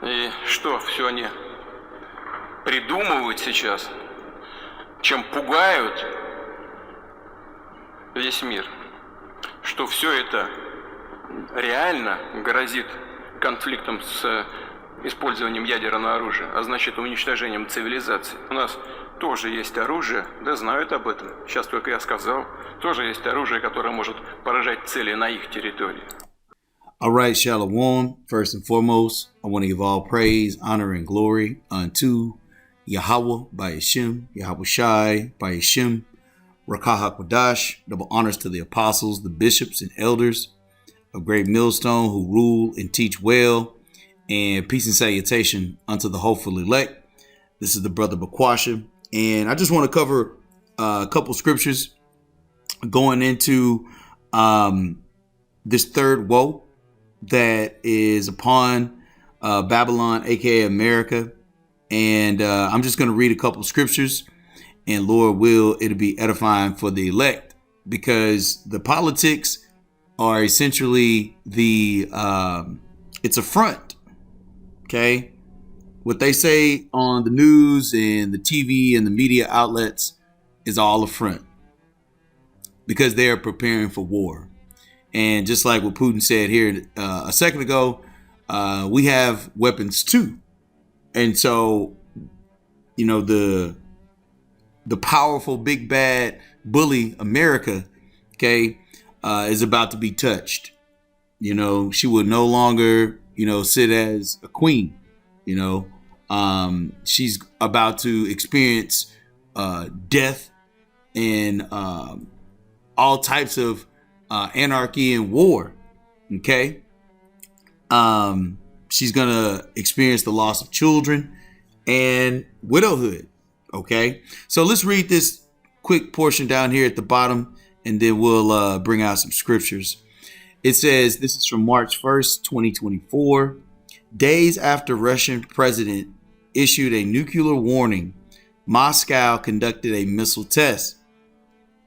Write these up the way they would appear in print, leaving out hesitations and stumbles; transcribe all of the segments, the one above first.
И что, все они придумывают сейчас, чем пугают весь мир, что все это реально грозит конфликтом с использованием ядерного оружия, а значит уничтожением цивилизации. У нас тоже есть оружие, да, знают об этом. Сейчас только я сказал, тоже есть оружие, которое может поражать цели на их территории. All right, Shalom. First and foremost, I want to give all praise, honor, and glory unto Yahweh by Hashem, Yahweh Shai by Hashem, Rakah HaKodash. Double honors to the apostles, the bishops, and elders of Great Millstone who rule and teach well. And peace and salutation unto the hopeful elect. This is the brother Bakwasha. And I just want to cover a couple scriptures going into this third woe that is upon Babylon, aka America. And I'm just going to read a couple scriptures, and Lord will, it'll be edifying for the elect, because the politics are essentially it's a front. Okay, what they say on the news and the TV and the media outlets is all a front, because they are preparing for war. And just like what Putin said here a second ago, we have weapons too. And so, you know, the powerful big bad bully America, okay, is about to be touched. You know, she will no longer, you know, sit as a queen. You know, she's about to experience death and all types of anarchy and war. Okay. She's gonna experience the loss of children and widowhood. Okay, so let's read this quick portion down here at the bottom, and then we'll bring out some scriptures. It says, this is from March 1st, 2024. Days after Russian president issued a nuclear warning, Moscow conducted a missile test.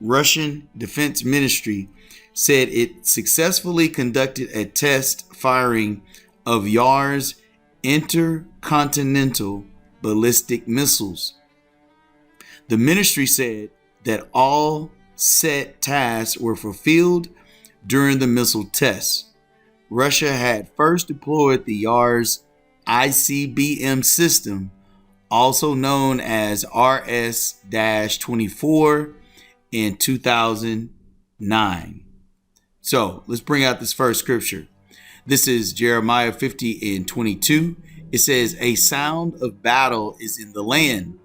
Russian Defense Ministry said it successfully conducted a test firing of Yars intercontinental ballistic missiles. The ministry said that all set tasks were fulfilled during the missile tests. Russia had first deployed the Yars ICBM system, also known as RS-24, in 2009. So let's bring out this first scripture. This is Jeremiah 50:22. It says, a sound of battle is in the land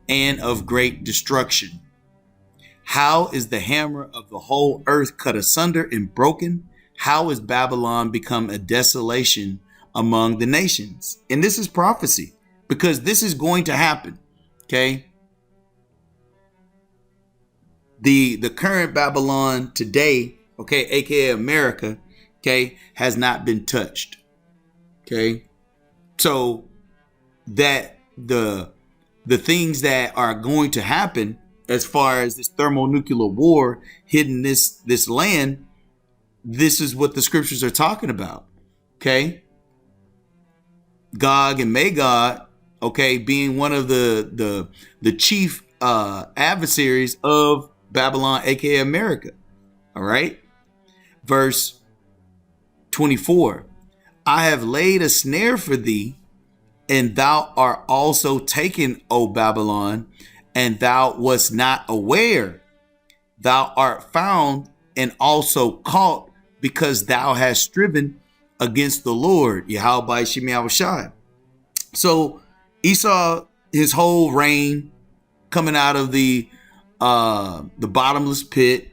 and of great destruction. How is the hammer of the whole earth cut asunder and broken? How is Babylon become a desolation among the nations? And this is prophecy, because this is going to happen. Okay. The current Babylon today, okay, aka America, okay, has not been touched. Okay. So that the things that are going to happen as far as this thermonuclear war hitting this land, this is what the scriptures are talking about. Okay. Gog and Magog, okay, being one of the chief adversaries of Babylon, aka America. All right. Verse 24. I have laid a snare for thee, and thou art also taken, O Babylon, and thou wast not aware. Thou art found and also caught, because thou hast striven against the Lord, Yahweh by Shem Yahweh Shai. So Esau, his whole reign coming out of the bottomless pit,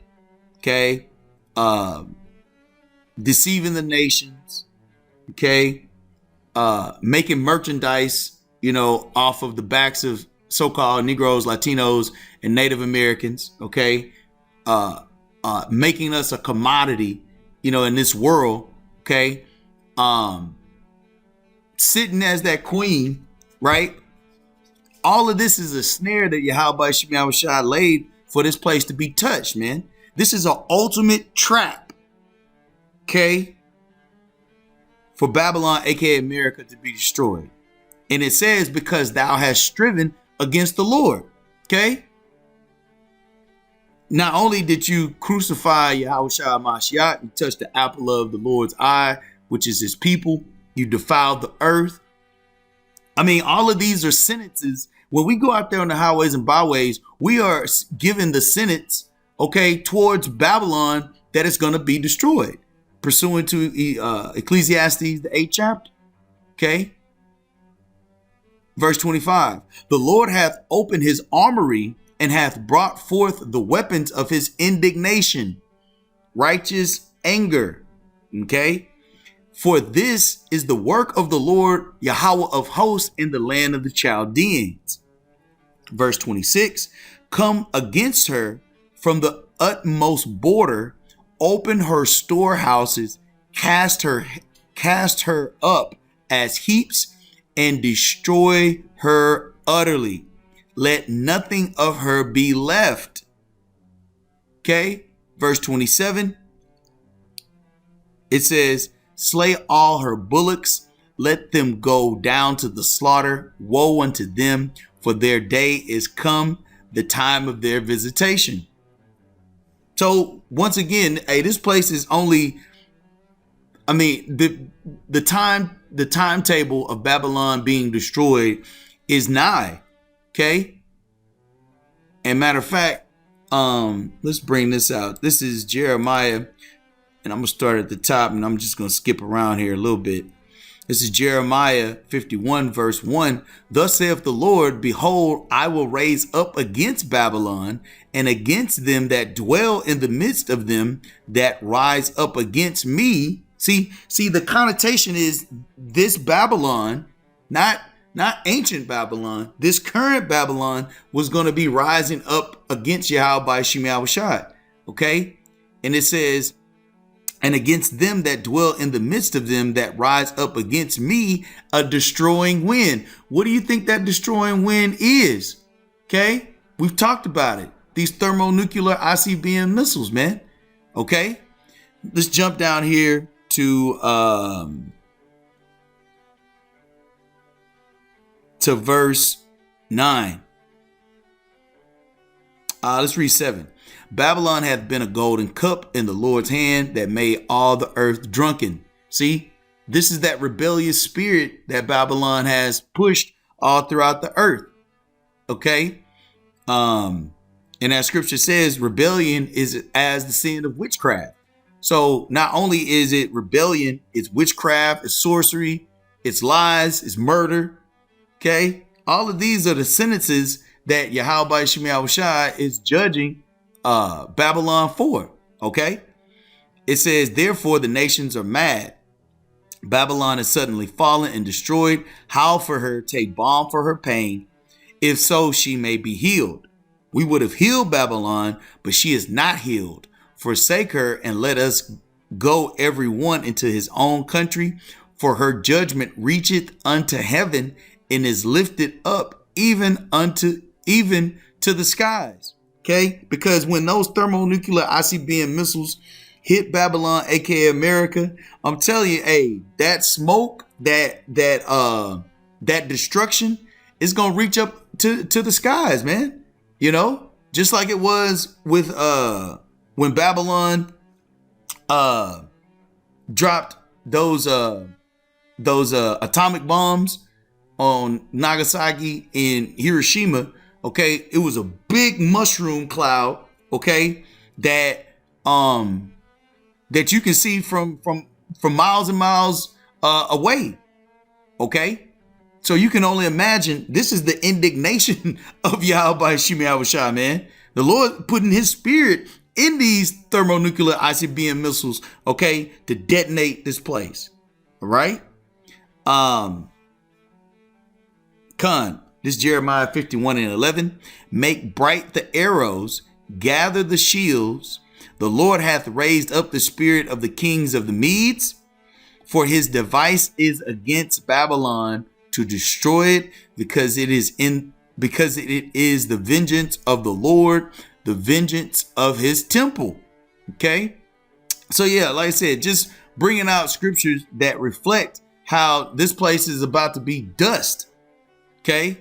okay, deceiving the nations, okay, making merchandise, you know, off of the backs of so-called Negroes, Latinos, and Native Americans, okay, making us a commodity, you know, in this world, okay, sitting as that queen, right? All of this is a snare that Yahweh Shem Yahweh Shai laid for this place to be touched, man. This is an ultimate trap, okay? for Babylon, aka America, to be destroyed. And it says, because thou hast striven against the Lord. Okay. Not only did you crucify Yahushua Mashiach, you touched the apple of the Lord's eye, which is his people. You defiled the earth. I mean, all of these are sentences. When we go out there on the highways and byways, we are given the sentence, okay, towards Babylon that is going to be destroyed, pursuant to Ecclesiastes, the 8th chapter. Okay. Verse 25, the Lord hath opened his armory and hath brought forth the weapons of his indignation, righteous anger. Okay. For this is the work of the Lord Yahweh of hosts in the land of the Chaldeans. Verse 26, come against her from the utmost border, open her storehouses, cast her up as heaps, and destroy her utterly. Let nothing of her be left. Okay. Verse 27. It says, slay all her bullocks. Let them go down to the slaughter. Woe unto them, for their day is come, the time of their visitation. So once again, hey, this place is only, I mean, the timetable of Babylon being destroyed is nigh. Okay. And matter of fact, let's bring this out. This is Jeremiah, and I'm gonna start at the top, and I'm just gonna skip around here a little bit. This is Jeremiah 51 verse 1. Thus saith the Lord, behold, I will raise up against Babylon and against them that dwell in the midst of them that rise up against me. See, the connotation is this Babylon, not ancient Babylon. This current Babylon was going to be rising up against Yahweh by Shem Yahushua. Okay. And it says, and against them that dwell in the midst of them that rise up against me, a destroying wind. What do you think that destroying wind is? Okay. We've talked about it. These thermonuclear ICBM missiles, man. Okay. Let's jump down here to verse 9. Let's read 7. Babylon hath been a golden cup in the Lord's hand that made all the earth drunken. See, this is that rebellious spirit that Babylon has pushed all throughout the earth. Okay. And that scripture says rebellion is as the sin of witchcraft. So not only is it rebellion, it's witchcraft, it's sorcery, it's lies, it's murder. Okay. All of these are the sentences that Yahweh Shem Yahushua is judging Babylon for. Okay. It says, therefore the nations are mad. Babylon is suddenly fallen and destroyed. Howl for her, take balm for her pain. If so, she may be healed. We would have healed Babylon, but she is not healed. Forsake her and let us go every one into his own country, for her judgment reacheth unto heaven and is lifted up even to the skies. Okay, because when those thermonuclear ICBM missiles hit Babylon, aka America, I'm telling you, hey, that smoke, that destruction is gonna reach up to the skies, man. You know, just like it was with when Babylon dropped those atomic bombs on Nagasaki and Hiroshima. Okay, it was a big mushroom cloud. Okay, that you can see from miles and miles away. Okay, so you can only imagine. This is the indignation of Yahweh Shem Yahushua, man. The Lord putting His Spirit in these thermonuclear ICBM missiles. Okay, to detonate this place. All right. This is Jeremiah 51 and 11. Make bright the arrows, gather the shields. The Lord hath raised up the spirit of the kings of the Medes, for his device is against Babylon to destroy it, because it is the vengeance of the Lord, the vengeance of his temple. Okay. So yeah, like I said, just bringing out scriptures that reflect how this place is about to be dust. Okay.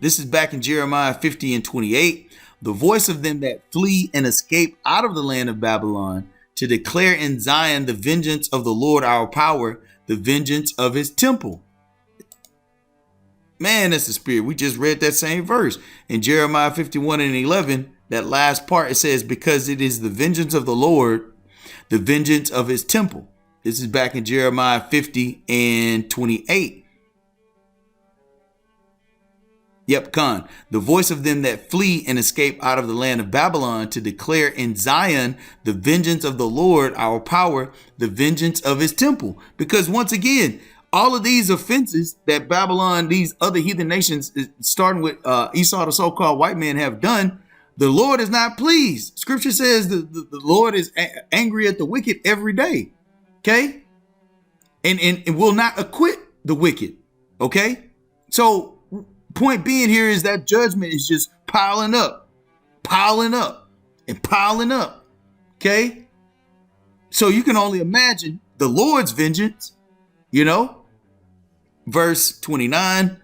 This is back in Jeremiah 50 and 28. The voice of them that flee and escape out of the land of Babylon, to declare in Zion the vengeance of the Lord our power, the vengeance of his temple. Man, that's the spirit. We just read that same verse in Jeremiah 51 and 11. That last part, it says, because it is the vengeance of the Lord, the vengeance of his temple. This is back in Jeremiah 50 and 28. Yep, Khan. The voice of them that flee and escape out of the land of Babylon, to declare in Zion the vengeance of the Lord our power, the vengeance of his temple. Because once again, all of these offenses that Babylon, these other heathen nations, starting with Esau, the so-called white man, have done, the Lord is not pleased. Scripture says the Lord is angry at the wicked every day. Okay? And will not acquit the wicked. Okay? So point being here is that judgment is just piling up, and piling up. Okay? So you can only imagine the Lord's vengeance, you know? Verse 29,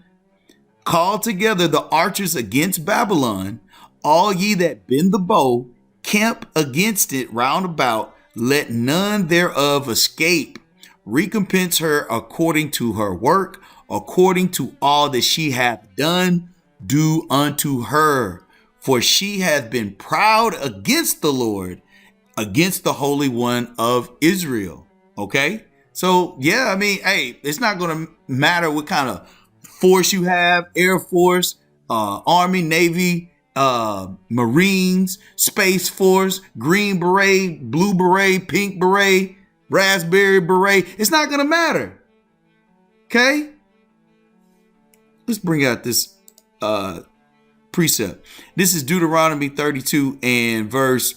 call together the archers against Babylon, all ye that bend the bow, camp against it round about, let none thereof escape. Recompense her according to her work, according to all that she hath done, do unto her. For she hath been proud against the Lord, against the Holy One of Israel. Okay? So, yeah, I mean, hey, it's not going to matter what kind of force you have, Air Force, Army, Navy, Marines, Space Force, Green Beret, Blue Beret, Pink Beret, Raspberry Beret. It's not going to matter. Okay? Let's bring out this precept. This is Deuteronomy 32 and verse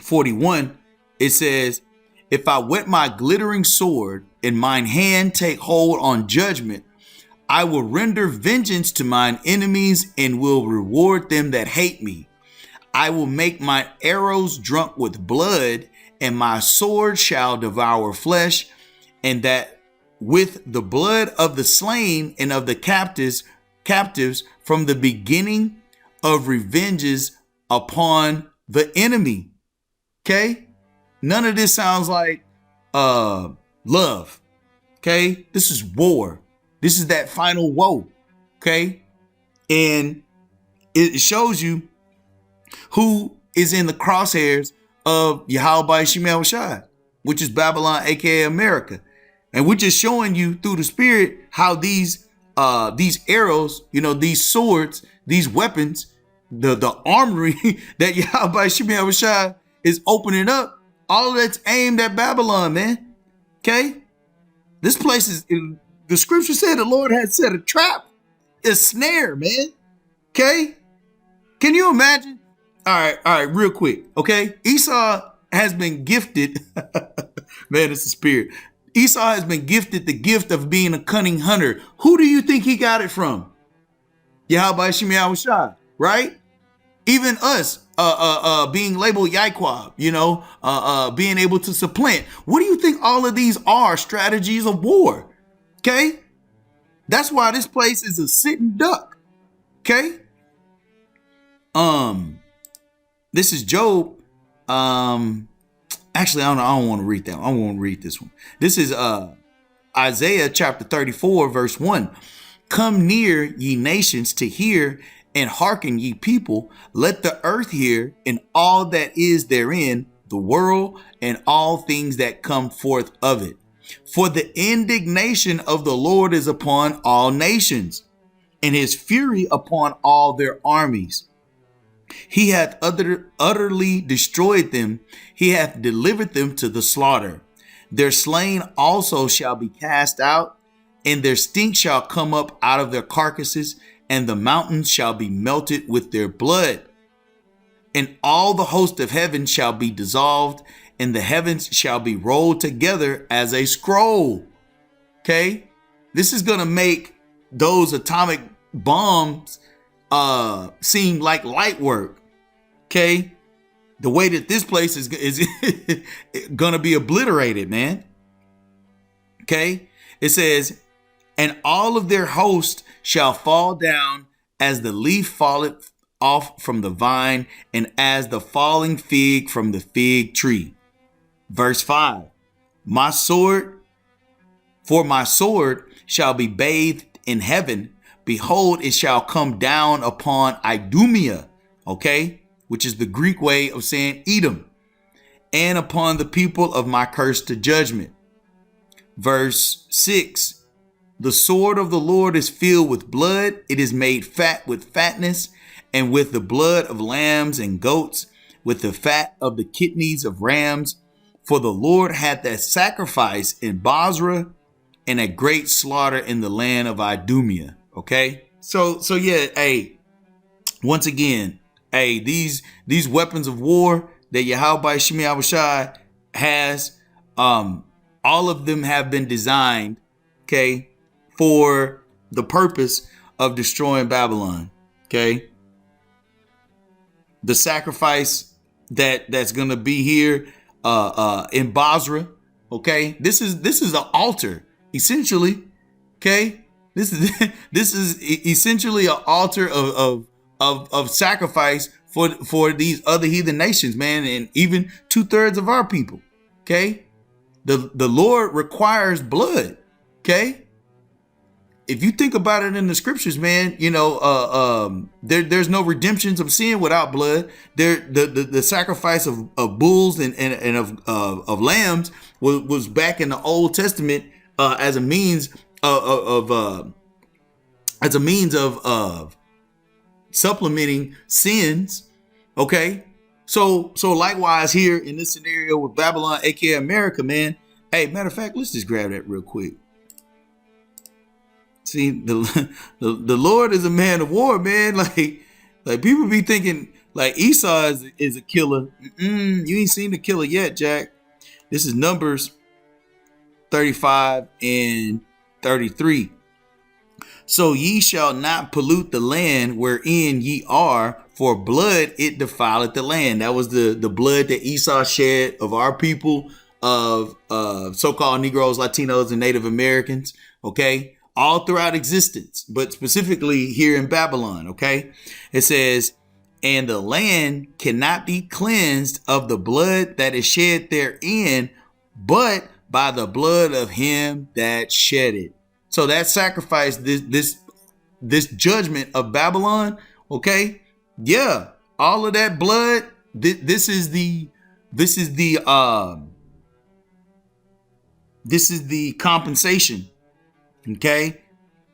41. It says, if I whet my glittering sword and mine hand take hold on judgment, I will render vengeance to mine enemies and will reward them that hate me. I will make my arrows drunk with blood, and my sword shall devour flesh, and that with the blood of the slain and of the captives from the beginning of revenges upon the enemy. Okay? None of this sounds like love. Okay? This is war. This is that final woe. Okay? And it shows you who is in the crosshairs of Yahweh Shemel Shai, which is Babylon, aka America. And we're just showing you through the spirit how these arrows, you know, these swords, these weapons, the armory that Yahweh Shemel Shai is opening up, all of that's aimed at Babylon, man. Okay? This place is, the scripture said the Lord had set a trap, a snare, man. Okay? Can you imagine? All right, real quick. Okay? Esau has been gifted, man, it's the spirit. Esau has been gifted the gift of being a cunning hunter. Who do you think he got it from? Yahweh Shemel Shai, right? Even us, being labeled Yaiquab, you know, being able to supplant. What do you think all of these are? Strategies of war. Okay? That's why this place is a sitting duck. Okay? This is Job. Actually, I don't want to read that one. I won't read this one. This is Isaiah chapter 34, verse 1. Come near, ye nations, to hear, and hearken, ye people. Let the earth hear, and all that is therein, the world, and all things that come forth of it. For the indignation of the Lord is upon all nations, and his fury upon all their armies. He hath utterly destroyed them. He hath delivered them to the slaughter. Their slain also shall be cast out, and their stink shall come up out of their carcasses, and the mountains shall be melted with their blood. And all the host of heaven shall be dissolved, and the heavens shall be rolled together as a scroll. Okay? This is going to make those atomic bombs seem like light work. Okay? the way that this place is gonna be obliterated, man. Okay, it says, and all of their host shall fall down as the leaf falleth off from the vine, and as the falling fig from the fig tree. Verse 5, my sword shall be bathed in heaven. Behold, it shall come down upon Idumea, okay, which is the Greek way of saying Edom, and upon the people of my curse to judgment. Verse 6, the sword of the Lord is filled with blood. It is made fat with fatness, and with the blood of lambs and goats, with the fat of the kidneys of rams. For the Lord had that sacrifice in Basra, and a great slaughter in the land of Idumea. Okay, so yeah, hey, once again, hey, these weapons of war that Yahweh Shemi Yahushai has, all of them have been designed, okay, for the purpose of destroying Babylon. Okay, the sacrifice that's gonna be here in Basra. Okay, this is an altar essentially. Okay, this is essentially an altar of sacrifice for these other heathen nations, man, and even 2/3 of our people. Okay, the Lord requires blood. Okay, if you think about it in the scriptures, man, you know, there's no redemptions of sin without blood. The sacrifice of bulls and of lambs was back in the Old Testament as a means of supplementing sins. Okay, so likewise here in this scenario with Babylon, aka America, man. Hey, matter of fact, let's just grab that real quick. See, the Lord is a man of war, man. Like people be thinking like Esau is a killer. You ain't seen the killer yet, Jack. This is Numbers 35 and 33. So ye shall not pollute the land wherein ye are, for blood it defileth the land. That was the blood that Esau shed of our people, of so-called Negroes, Latinos, and Native Americans. Okay, all throughout existence, but specifically here in Babylon. Okay, it says, and the land cannot be cleansed of the blood that is shed therein, but by the blood of him that shed it. So that sacrifice, this judgment of Babylon, okay, yeah, all of that blood. This is the compensation, okay,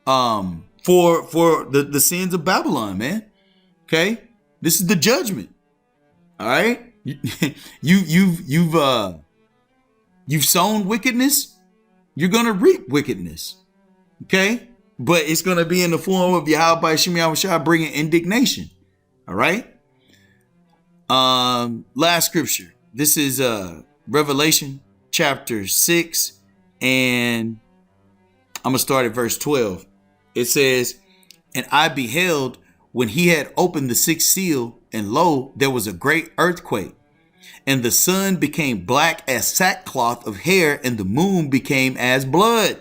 for the sins of Babylon, man. Okay, this is the judgment. All right, you've sown wickedness, you're gonna reap wickedness. Okay, but it's gonna be in the form of Yahweh Shemi Yahushua bringing indignation. All right. Last scripture. This is Revelation chapter 6, and I'm gonna start at verse 12. It says, and I beheld when he had opened the sixth seal, and lo, there was a great earthquake, and the sun became black as sackcloth of hair, and the moon became as blood.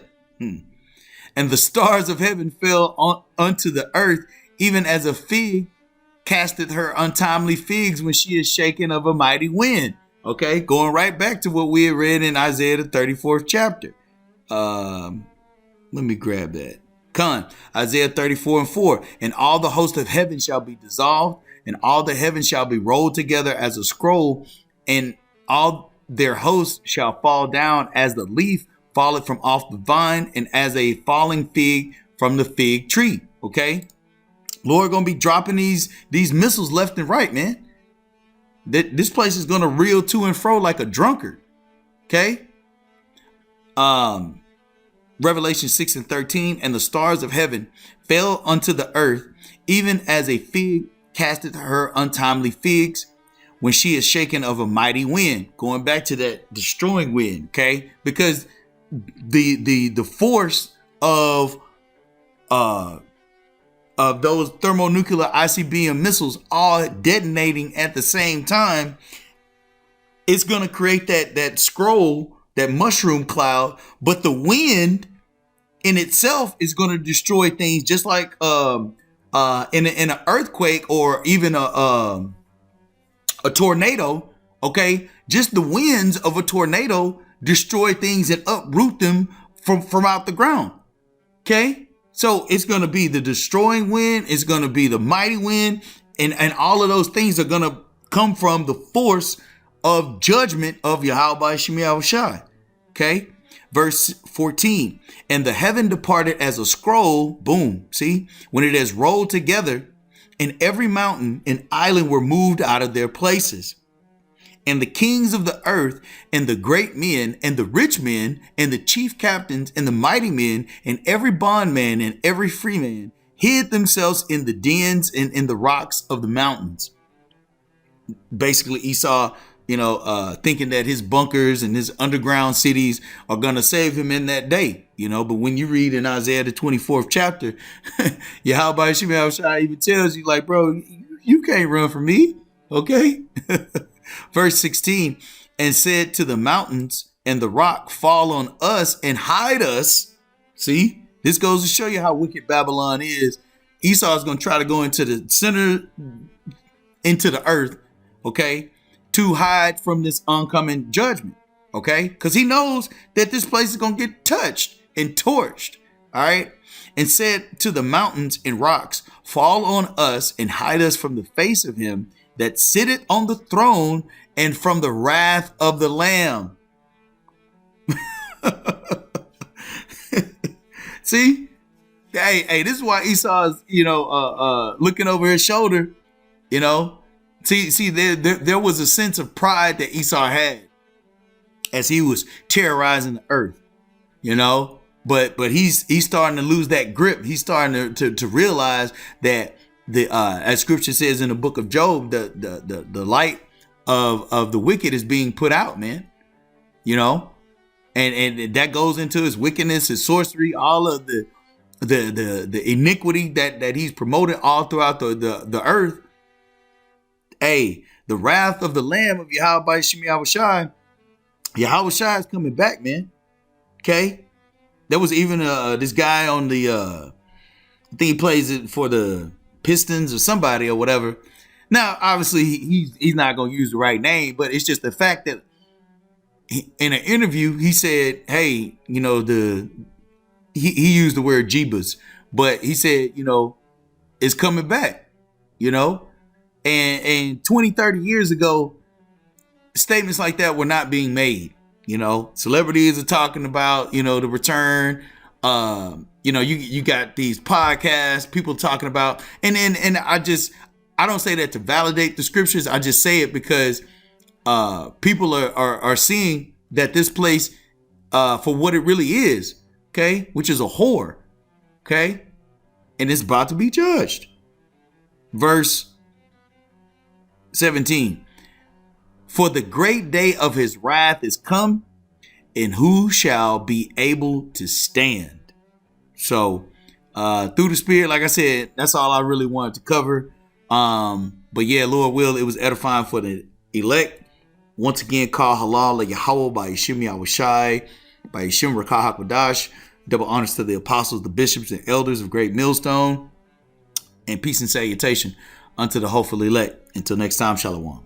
And the stars of heaven fell unto the earth, even as a fig casteth her untimely figs when she is shaken of a mighty wind. Okay, going right back to what we had read in Isaiah the 34th chapter. Let me grab that. Isaiah 34:4. And all the host of heaven shall be dissolved, and all the heavens shall be rolled together as a scroll, and all their hosts shall fall down as the leaf falleth from off the vine, and as a falling fig from the fig tree. Okay, Lord gonna be dropping these missiles left and right, man. This place is gonna reel to and fro like a drunkard. Okay. Revelation 6 and 13, and the stars of heaven fell unto the earth, even as a fig casteth her untimely figs when she is shaken of a mighty wind. Going back to that destroying wind, okay? Because the force of those thermonuclear ICBM missiles all detonating at the same time it's going to create that scroll, that mushroom cloud, but the wind in itself is going to destroy things, just like in an earthquake or even a tornado. Okay, just the winds of a tornado destroy things and uproot them from out the ground. Okay, so it's going to be the destroying wind, it's going to be the mighty wind, and all of those things are going to come from the force of judgment of Yahweh Shem Yahushai. Okay, verse 14, and the heaven departed as a scroll, boom, see, when it has rolled together, and every mountain and island were moved out of their places. And the kings of the earth, and the great men, and the rich men, and the chief captains, and the mighty men, and every bondman, and every free man, hid themselves in the dens and in the rocks of the mountains. Basically, Esau, thinking that his bunkers and his underground cities are going to save him in that day, but when you read in Isaiah, the 24th chapter, Yahweh Shem Yahushai even tells you, like, bro, you can't run from me. Okay. Verse 16, and said to the mountains and the rock, fall on us and hide us. See, this goes to show you how wicked Babylon is. Esau is going to try to go into the center, into the earth, okay, to hide from this oncoming judgment, okay, because he knows that this place is going to get touched and torched, all right, and said to the mountains and rocks, fall on us and hide us from the face of him that sitteth on the throne and from the wrath of the Lamb. See, hey, this is why Esau is, looking over his shoulder, See, there was a sense of pride that Esau had as he was terrorizing the earth, but he's starting to lose that grip. He's starting to realize that as scripture says in the book of Job, the light of the wicked is being put out, man, and that goes into his wickedness, his sorcery, all of the iniquity that he's promoted all throughout the earth. Hey, the wrath of the Lamb of Yahweh Shem Yahushai, Yahushai is coming back, man. Okay, there was even this guy on the I think he plays it for the Pistons or somebody or whatever. Now, obviously, he's not going to use the right name, but it's just the fact that in an interview he said, "Hey, he used the word Jeebus, but he said, it's coming back, and 20, 30 years ago, statements like that were not being made. Celebrities are talking about, the return. You got these podcasts, people talking about, and I don't say that to validate the scriptures. I just say it because people are seeing that this place for what it really is, okay, which is a whore, okay, and it's about to be judged. Verse 17, for the great day of his wrath is come, and who shall be able to stand? So through the Spirit, like I said, that's all I really wanted to cover. But yeah, Lord will, it was edifying for the elect. Once again, call halal Yahweh by Yeshim Yahushai, by Yeshim Rakah HaKodash. Double honors to the apostles, the bishops, and elders of Great Millstone. And peace and salutation unto the hopeful elect. Until next time, Shalom.